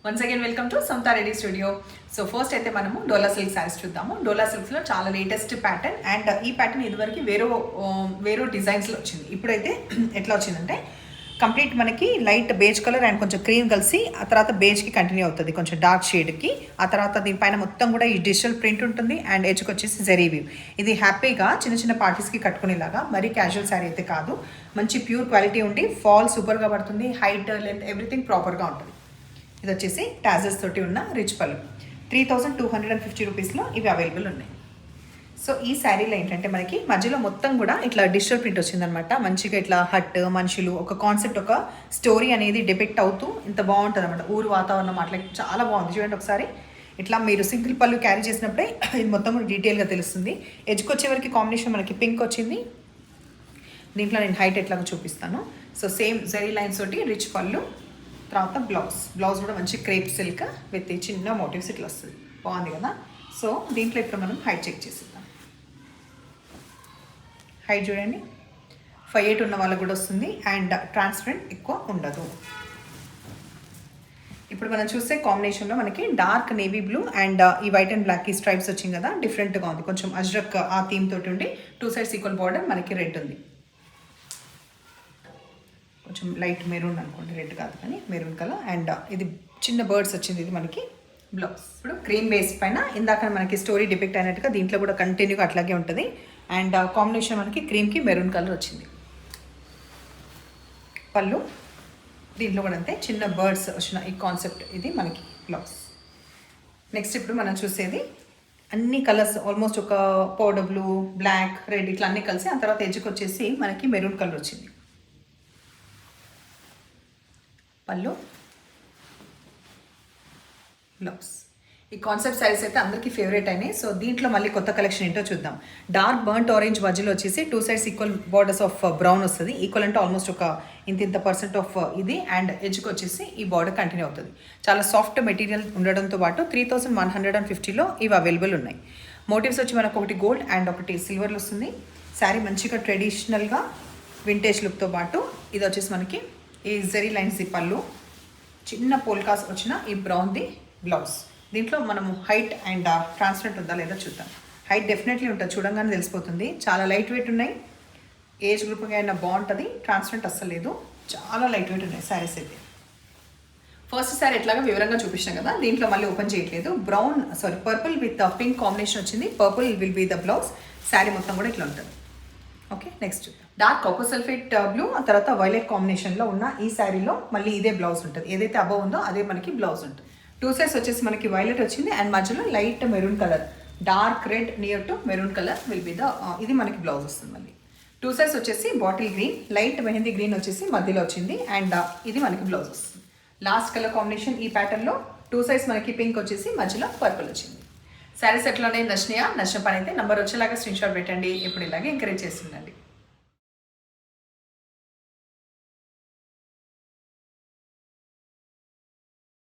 Once again welcome to Samatha Reddy studio. So first అయితే మనము Dola silk saris చూద్దాము. డోలా సిల్క్స్లో చాలా లేటెస్ట్ ప్యాటర్న్ అండ్ ఈ ప్యాటర్న్ ఇదివరకు వేరే డిజైన్స్లో వచ్చింది. ఇప్పుడైతే ఎట్లా వచ్చిందంటే కంప్లీట్ మనకి లైట్ బేజ్ కలర్ అండ్ కొంచెం క్రీమ్ కలిసి ఆ తర్వాత బేజ్కి కంటిన్యూ అవుతుంది కొంచెం డార్క్ షేడ్కి. ఆ తర్వాత దీనిపైన మొత్తం కూడా ఈ డిజిటల్ ప్రింట్ ఉంటుంది అండ్ ఎడ్జ్కి వచ్చేసి జరీ వీవ్. ఇది హ్యాపీగా చిన్న చిన్న పార్టీస్కి కట్టుకునేలాగా, మరీ క్యాజువల్ శారీ అయితే కాదు. మంచి ప్యూర్ క్వాలిటీ ఉండి ఫాల్ సూపర్గా పడుతుంది. హైట్ లెంత్ ఎవ్రీథింగ్ ప్రాపర్గా ఉంటుంది. ఇది వచ్చేసి టాజర్స్ తోటి ఉన్న రిచ్ పళ్ళు. 3250 రూపీస్లో ఇవి అవైలబుల్ ఉన్నాయి. సో ఈ శారీలో ఏంటంటే మనకి మధ్యలో మొత్తం కూడా ఇట్లా డిజిటల్ ప్రింట్ వచ్చిందనమాట. మంచిగా ఇట్లా హట్ మనుషులు ఒక కాన్సెప్ట్, ఒక స్టోరీ అనేది డిపెక్ట్ అవుతూ ఇంత బాగుంటుంది అనమాట. ఊరు వాతావరణం అట్లా చాలా బాగుంది. చూడండి ఒకసారి ఇట్లా మీరు సింగిల్ పళ్ళు క్యారీ చేసినప్పుడే ఇది మొత్తం కూడా డీటెయిల్గా తెలుస్తుంది. ఎడ్జ్కి వచ్చే వరకు కాంబినేషన్ మనకి పింక్ వచ్చింది. దీంట్లో నేను హైట్ ఎట్లాగో చూపిస్తాను. సో సేమ్ జరీ లైన్స్ తోటి రిచ్ పళ్ళు. తర్వాత బ్లౌజ్ కూడా మంచి క్రేప్ సిల్క్ విత్ చిన్న మోటివ్స్ ఇట్లా వస్తుంది. బాగుంది కదా. సో దీంట్లో ఇప్పుడు మనం హైట్ చెక్ చేసిద్దాం. హైట్ చూడండి 5'8" ఉన్న వాళ్ళకు కూడా వస్తుంది అండ్ ట్రాన్స్పరెంట్ ఎక్కువ ఉండదు. ఇప్పుడు మనం చూస్తే కాంబినేషన్లో మనకి డార్క్ నేవీ బ్లూ అండ్ ఈ వైట్ అండ్ బ్లాక్ ఈ స్ట్రైప్స్ వచ్చింది కదా, డిఫరెంట్గా ఉంది. కొంచెం అజ్రక్ ఆ థీమ్ తోటి ఉండి 2 sides ఈక్వల్ బార్డర్, మనకి రెడ్ ఉంది. కొంచెం లైట్ మెరూన్ అనుకోండి, రెడ్ కాదు కానీ మెరూన్ కలర్. అండ్ ఇది చిన్న బర్డ్స్ వచ్చింది. ఇది మనకి బ్లౌజ్. ఇప్పుడు క్రీమ్ బేస్ పైన ఇందాక మనకి స్టోరీ డిపెక్ట్ అయినట్టుగా దీంట్లో కూడా కంటిన్యూగా అట్లాగే ఉంటుంది. అండ్ కాంబినేషన్ మనకి క్రీమ్కి మెరూన్ కలర్ వచ్చింది. పళ్ళు దీంట్లో కూడా అంతే చిన్న బర్డ్స్ వచ్చిన ఈ కాన్సెప్ట్. ఇది మనకి బ్లౌజ్. నెక్స్ట్ ఇప్పుడు మనం చూసేది అన్ని కలర్స్ ఆల్మోస్ట్ ఒక పౌడర్ బ్లూ, బ్లాక్, రెడ్ ఇట్లా అన్నీ కలిసి ఆ తర్వాత ఎడ్జ్కి వచ్చేసి మనకి మెరూన్ కలర్ వచ్చింది. పళ్ళు, బ్లౌజ్. ఈ కాన్సెప్ట్ శారీస్ అయితే అందరికీ ఫేవరెట్ అయినాయి. సో దీంట్లో మళ్ళీ కొత్త కలెక్షన్ ఏంటో చూద్దాం. డార్క్ బర్న్ట్ ఆరెంజ్ మధ్యలో వచ్చేసి 2 sides equal borders of brown వస్తుంది. ఈక్వల్ అంటే ఆల్మోస్ట్ ఒక ఇంత % ఆఫ్ ఇది. అండ్ ఎడ్జ్కి వచ్చేసి ఈ బార్డర్ కంటిన్యూ అవుతుంది. చాలా సాఫ్ట్ మెటీరియల్ ఉండడంతో పాటు 3150లో ఇవి అవైలబుల్ ఉన్నాయి. మోటివ్స్ వచ్చి మనకు ఒకటి గోల్డ్ అండ్ ఒకటి సిల్వర్లో వస్తుంది. శారీ మంచిగా ట్రెడిషనల్గా వింటేజ్ లుక్తో పాటు ఇది వచ్చేసి మనకి ఈ జరీ లైన్స్ ఈ పళ్ళు, చిన్న పోల్కాస్ వచ్చిన ఈ బ్రౌన్ది బ్లౌజ్. దీంట్లో మనము హైట్ అండ్ ట్రాన్స్పరెంట్ ఉందా లేదా చూద్దాం. హైట్ డెఫినెట్లీ ఉంటుంది, చూడంగానే తెలిసిపోతుంది. చాలా లైట్ వెయిట్ ఉన్నాయి. ఏజ్ గ్రూప్గా అయినా బాగుంటుంది. ట్రాన్స్పరెంట్ అస్సలు లేదు, చాలా లైట్ వెయిట్ ఉన్నాయి శారీస్ అయితే. ఫస్ట్ శారీ ఎట్లాగా వివరంగా చూపించాం కదా, దీంట్లో మళ్ళీ ఓపెన్ చేయట్లేదు. పర్పుల్ విత్ పింక్ కాంబినేషన్ వచ్చింది. Purple will be the blouse. Sari మొత్తం కూడా ఇట్లా ఉంటుంది. Okay, next dark coco sulphate blue ఆ తర్వాత వైలెట్ కాంబినేషన్లో ఉన్న ఈ శారీలో మళ్ళీ ఇదే బ్లౌజ్ ఉంటుంది. ఏదైతే అబవ్ ఉందో అదే మనకి బ్లౌజ్ ఉంటుంది. 2 sides వచ్చేసి మనకి వైలెట్ వచ్చింది అండ్ మధ్యలో light maroon colour, dark red near to maroon colour will be the ఇది మనకి బ్లౌజ్ వస్తుంది. మళ్ళీ 2 sides వచ్చేసి bottle green, light mehndi green వచ్చేసి మధ్యలో వచ్చింది అండ్ ఇది మనకి బ్లౌజ్ వస్తుంది. లాస్ట్ కలర్ కాంబినేషన్ ఈ ప్యాటర్న్లో 2 sides మనకి పింక్ వచ్చేసి మధ్యలో పర్పుల్ వచ్చింది. శారీస్ ఎట్లానే నచ్చినాయా? నచ్చిన పని అయితే నంబర్ వచ్చేలాగా స్క్రీన్ షాట్ పెట్టండి. ఎప్పుడు ఇలాగే ఎంకరేజ్ చేస్తుండండి.